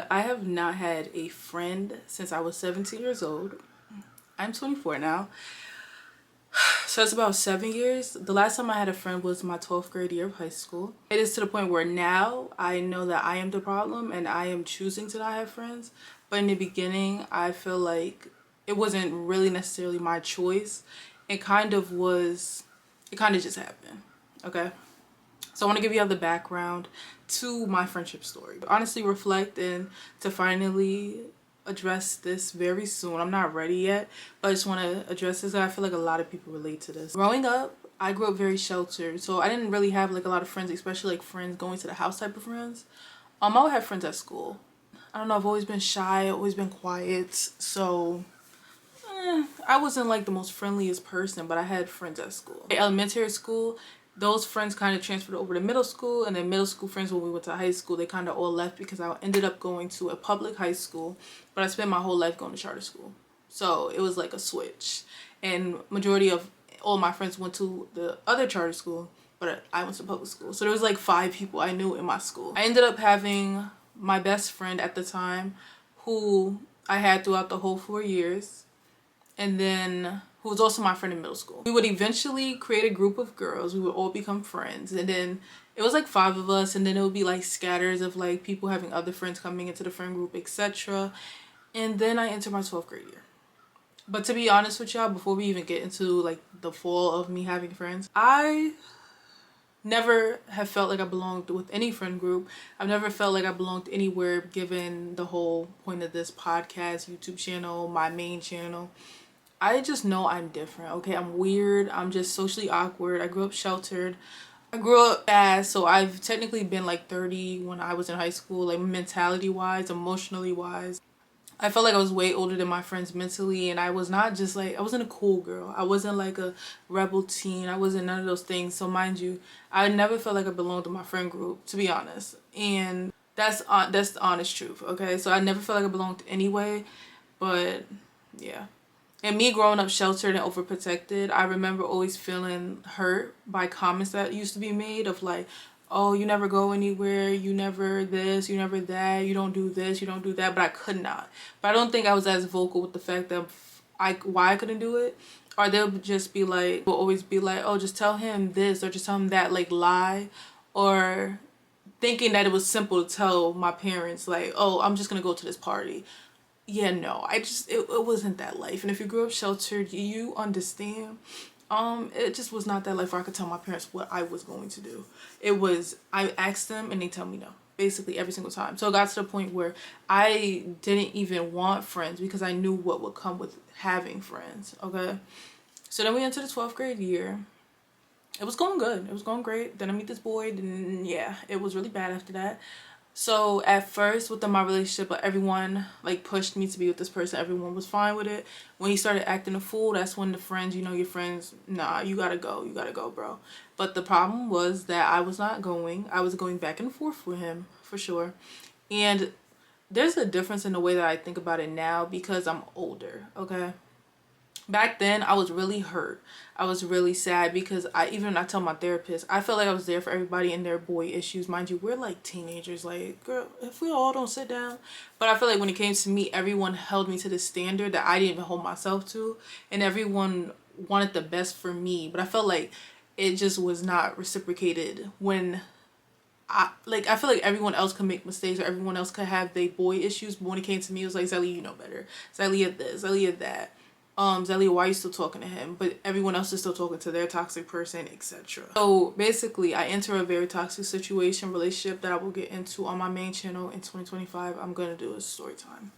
but I have not had a friend since I was 17 years old. I'm 24 now. So that's about 7 years. The last time I had a friend was my 12th grade year of high school. It is to the point where now I know that I am the problem and I am choosing to not have friends. But in the beginning, I feel like it wasn't really necessarily my choice. It kind of was, it kind of just happened. Okay. So I want to give you all the background to my friendship story. Honestly reflect and to finally address this very soon. I'm not ready yet, but I just want to address this. I feel like a lot of people relate to this. Growing up, I grew up very sheltered, so I didn't really have like a lot of friends, especially like friends going to the house type of friends. I would have friends at school. I don't know, I've always been shy, always been quiet, so I wasn't like the most friendliest person, but I had friends at school. In elementary school, those friends kind of transferred over to middle school, and then middle school friends when we went to high school, they kind of all left because I ended up going to a public high school, but I spent my whole life going to charter school. So it was like a switch, and majority of all my friends went to the other charter school, but I went to public school. So there was like 5 people I knew in my school. I ended up having my best friend at the time, who I had throughout the whole 4 years, and then who was also my friend in middle school. We would eventually create a group of girls. We would all become friends, and then it was like 5 of us, and then it would be like scatters of like people having other friends coming into the friend group, etc. And then I entered my 12th grade year. But to be honest with y'all, before we even get into like the fall of me having friends, I never have felt like I belonged with any friend group. I've never felt like I belonged anywhere, given the whole point of this podcast, YouTube channel, my main channel. I just know I'm different, okay? I'm weird. I'm just socially awkward. I grew up sheltered. I grew up fast, so I've technically been like 30 when I was in high school, like mentality-wise, emotionally-wise. I felt like I was way older than my friends mentally, and I was not just like, I wasn't a cool girl. I wasn't like a rebel teen. I wasn't none of those things. So mind you, I never felt like I belonged to my friend group, to be honest. And that's the honest truth, okay? So I never felt like I belonged anyway, but yeah. And me growing up sheltered and overprotected, I remember always feeling hurt by comments that used to be made of like, oh, you never go anywhere, you never this, you never that, you don't do this, you don't do that, but I could not. But I don't think I was as vocal with the fact that why I couldn't do it. Or they'll just be like, will always be like, oh, just tell him this or just tell him that, like lie. Or thinking that it was simple to tell my parents like, oh, I'm just gonna go to this party. Yeah, no, it wasn't that life. And if you grew up sheltered, you understand. It just was not that life where I could tell my parents what I was going to do. It was, I asked them and they tell me no, basically every single time. So it got to the point where I didn't even want friends because I knew what would come with having friends, okay? So then we entered the 12th grade year. It was going good. It was going great. Then I meet this boy, and yeah, it was really bad after that. So at first within my relationship, everyone like pushed me to be with this person. Everyone was fine with it. When he started acting a fool, that's when the friends, you know, your friends, nah, you gotta go, bro. But the problem was that I was not going. I was going back and forth with him for sure. And there's a difference in the way that I think about it now because I'm older, okay? Back then I was really hurt. I was really sad because I tell my therapist, I felt like I was there for everybody and their boy issues. Mind you, we're like teenagers, like, girl, if we all don't sit down. But I feel like when it came to me, everyone held me to the standard that I didn't even hold myself to, and everyone wanted the best for me. But I felt like it just was not reciprocated when I feel like everyone else could make mistakes or everyone else could have their boy issues, but when it came to me, it was like, Zelly, you know better. Zelly at this, Zelly at that. Zelly, why are you still talking to him? But everyone else is still talking to their toxic person, etc. So basically, I enter a very toxic relationship that I will get into on my main channel in 2025. I'm gonna do a story time.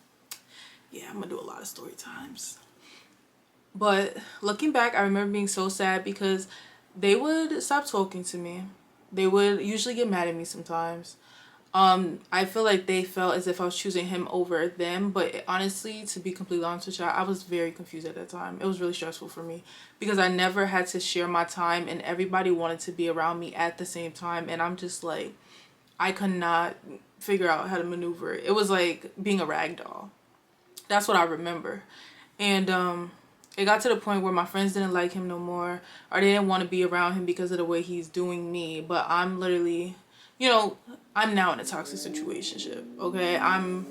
Yeah, I'm gonna do a lot of story times. But looking back, I remember being so sad because they would stop talking to me. They would usually get mad at me sometimes. I feel like they felt as if I was choosing him over them, but honestly, to be completely honest with y'all, I was very confused at that time. It was really stressful for me because I never had to share my time and everybody wanted to be around me at the same time, and I'm just like, I could not figure out how to maneuver it. It was like being a rag doll. That's what I remember. And it got to the point where my friends didn't like him no more, or they didn't want to be around him because of the way he's doing me. But I'm literally, you know, I'm now in a toxic situationship, okay? I'm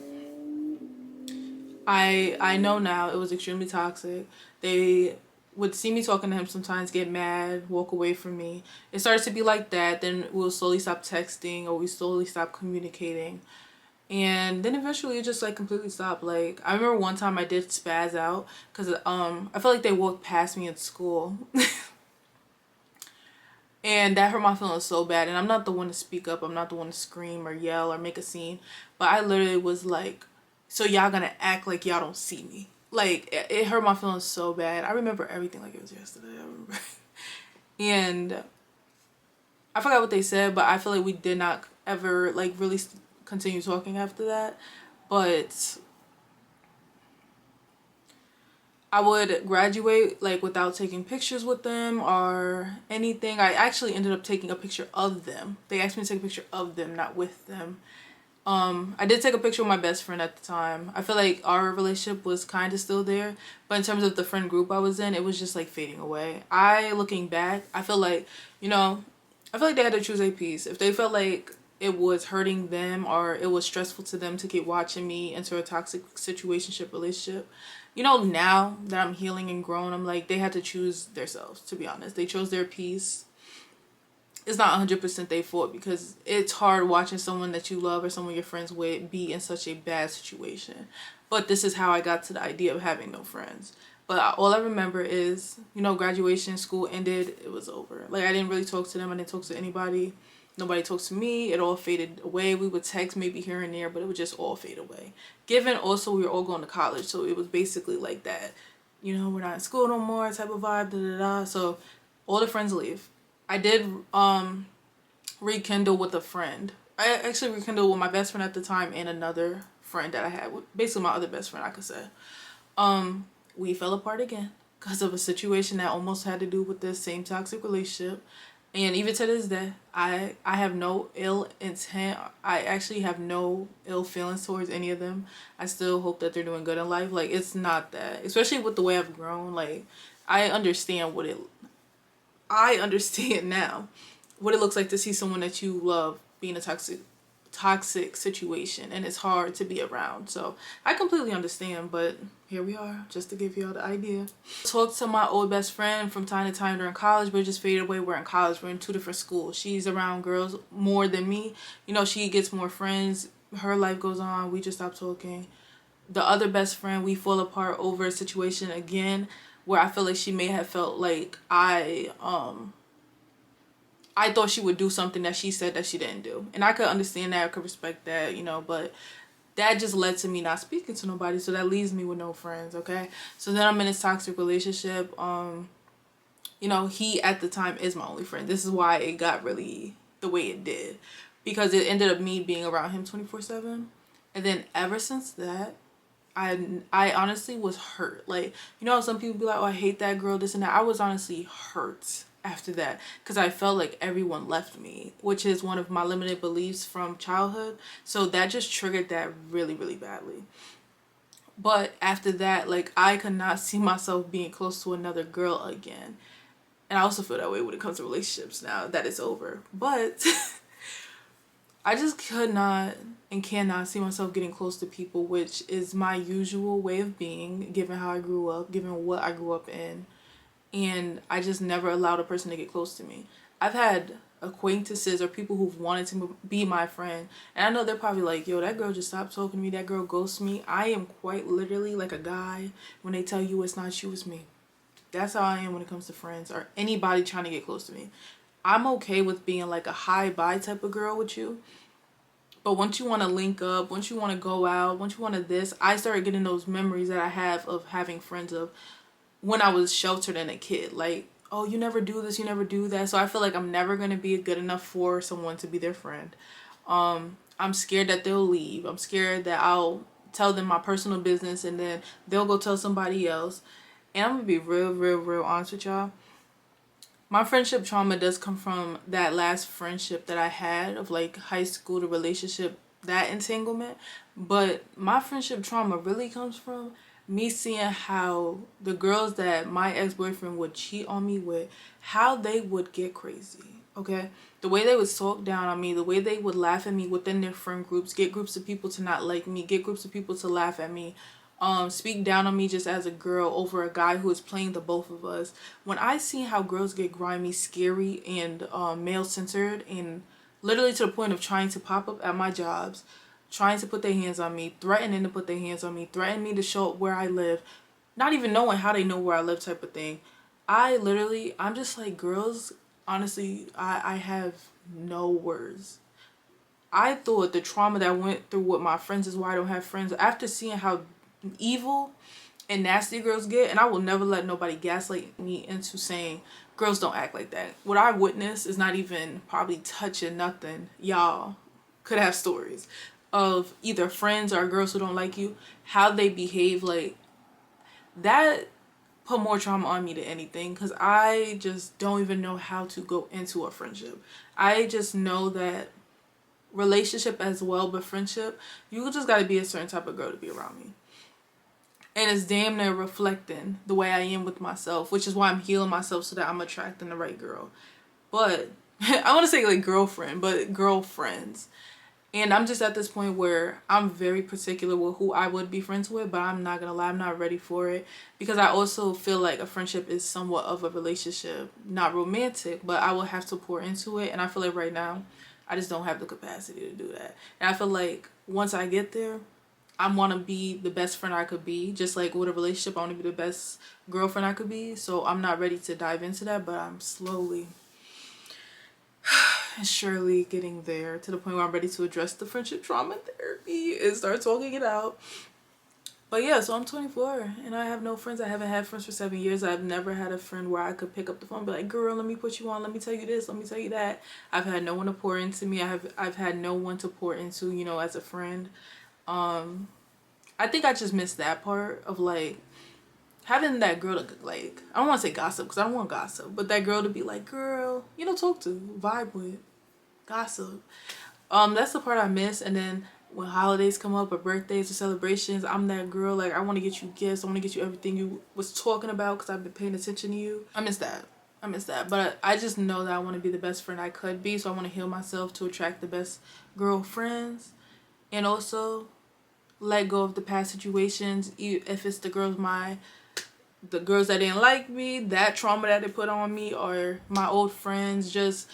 I know now it was extremely toxic. They would see me talking to him sometimes, get mad, walk away from me. It started to be like that. Then we'll slowly stop texting, or we slowly stop communicating. And then eventually it just like completely stopped. Like I remember one time I did spaz out because I felt like they walked past me in school. And that hurt my feelings so bad. And I'm not the one to speak up. I'm not the one to scream or yell or make a scene. But I literally was like, so y'all gonna act like y'all don't see me. Like, it hurt my feelings so bad. I remember everything like it was yesterday. I remember. And I forgot what they said, but I feel like we did not ever, like, really continue talking after that. But I would graduate like without taking pictures with them or anything. I actually ended up taking a picture of them. They asked me to take a picture of them, not with them. I did take a picture with my best friend at the time. I feel like our relationship was kind of still there, but in terms of the friend group I was in, it was just like fading away. Looking back, I feel like, I feel like they had to choose a piece. If they felt like it was hurting them or it was stressful to them to keep watching me into a toxic situationship relationship, now that I'm healing and grown, I'm like, they had to choose themselves, to be honest. They chose their peace. It's not 100% their fault, because it's hard watching someone that you love or someone you're friends with be in such a bad situation. But this is how I got to the idea of having no friends. But all I remember is, graduation, school ended, it was over. Like, I didn't really talk to them. I didn't talk to anybody. Nobody talked to me. It all faded away. We would text maybe here and there, but it would just all fade away. Given also we were all going to college, so it was basically like that. We're not in school no more type of vibe, da-da-da. So all the friends leave. I did rekindle with a friend. I actually rekindled with my best friend at the time and another friend that I had. Basically my other best friend, I could say. We fell apart again because of a situation that almost had to do with the same toxic relationship. And even to this day, I have no ill intent. I actually have no ill feelings towards any of them. I still hope that they're doing good in life. Like, it's not that. Especially with the way I've grown. Like, I understand now what it looks like to see someone that you love be in a toxic situation, and it's hard to be around. So I completely understand, but here we are, just to give y'all the idea. Talk to my old best friend from time to time during college, but it just faded away. We're in college, we're in 2 different schools. She's around girls more than me. She gets more friends, her life goes on, we just stopped talking. The other best friend, we fall apart over a situation again where I feel like she may have felt like I thought she would do something that she said that she didn't do. And I could understand that, I could respect that, but that just led to me not speaking to nobody. So that leaves me with no friends, okay? So then I'm in this toxic relationship. He at the time is my only friend. This is why it got really the way it did. Because it ended up me being around him 24/7. And then ever since that, I honestly was hurt. Like, some people be like, oh, I hate that girl, this and that. I was honestly hurt after that, because I felt like everyone left me, which is one of my limited beliefs from childhood. So that just triggered that really, really badly. But after that, like, I could not see myself being close to another girl again. And I also feel that way when it comes to relationships now that it's over. But I just could not and cannot see myself getting close to people, which is my usual way of being, given how I grew up, given what I grew up in. And I just never allowed a person to get close to me. I've had acquaintances or people who've wanted to be my friend, and I know they're probably like, yo, that girl just stopped talking to me, that girl ghosts me. I am quite literally like a guy when they tell you it's not you, it's me. That's how I am when it comes to friends or anybody trying to get close to me. I'm okay with being like a hi bye type of girl with you, but once you want to link up, once you want to go out, once you want to this, I started getting those memories that I have of having friends of when I was sheltered and a kid. Like, oh, you never do this, you never do that. So I feel like I'm never going to be good enough for someone to be their friend. I'm scared that they'll leave. I'm scared that I'll tell them my personal business and then they'll go tell somebody else. And I'm going to be real honest with y'all. My friendship trauma does come from that last friendship that I had of like high school to relationship, that entanglement. But my friendship trauma really comes from me seeing how the girls that my ex-boyfriend would cheat on me with, how they would get crazy, okay? The way they would talk down on me, the way they would laugh at me within their friend groups, get groups of people to not like me, get groups of people to laugh at me, speak down on me just as a girl over a guy who is playing the both of us. When I see how girls get grimy, scary, and male centered, and literally to the point of trying to pop up at my jobs, trying to put their hands on me, threatening to put their hands on me, threatening me to show up where I live, not even knowing how they know where I live type of thing. I'm just like, girls, honestly, I have no words. I thought the trauma that I went through with my friends is why I don't have friends. After seeing how evil and nasty girls get, and I will never let nobody gaslight me into saying girls don't act like that. What I witnessed is not even probably touching nothing. Y'all could have stories of either friends or girls who don't like you, how they behave. Like, that put more trauma on me than anything, because I just don't even know how to go into a friendship. I just know that relationship as well, but friendship, you just got to be a certain type of girl to be around me. And it's damn near reflecting the way I am with myself, which is why I'm healing myself so that I'm attracting the right girl. But I want to say like girlfriend, but girlfriends. And I'm just at this point where I'm very particular with who I would be friends with, but I'm not gonna lie, I'm not ready for it, because I also feel like a friendship is somewhat of a relationship, not romantic, but I will have to pour into it. And I feel like right now I just don't have the capacity to do that. And I feel like once I get there, I want to be the best friend I could be. Just like with a relationship, I want to be the best girlfriend I could be. So I'm not ready to dive into that, but I'm slowly and surely getting there, to the point where I'm ready to address the friendship trauma in therapy and start talking it out. But yeah, so I'm 24 and I have no friends. I haven't had friends for 7 years. I've never had a friend where I could pick up the phone and be like, girl, let me put you on. Let me tell you this. Let me tell you that. I've had no one to pour into me. I've had no one to pour into, you know, as a friend. I think I just missed that part of like having that girl to, like, I don't want to say gossip because I don't want gossip, but that girl to be like, girl, you know, talk to, vibe with, gossip. That's the part I miss. And then when holidays come up or birthdays or celebrations, I'm that girl, like, I want to get you gifts. I want to get you everything you was talking about because I've been paying attention to you. I miss that. But I just know that I want to be the best friend I could be. So I want to heal myself to attract the best girlfriends. And also let go of the past situations. If it's the girls that didn't like me, that trauma that they put on me, or my old friends, just,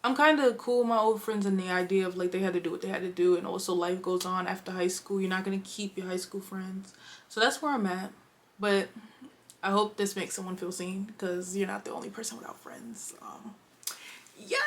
I'm kind of cool with my old friends and the idea of like they had to do what they had to do, and also life goes on after high school. You're not going to keep your high school friends. So that's where I'm at. But I hope this makes someone feel seen, because you're not the only person without friends. Yeah.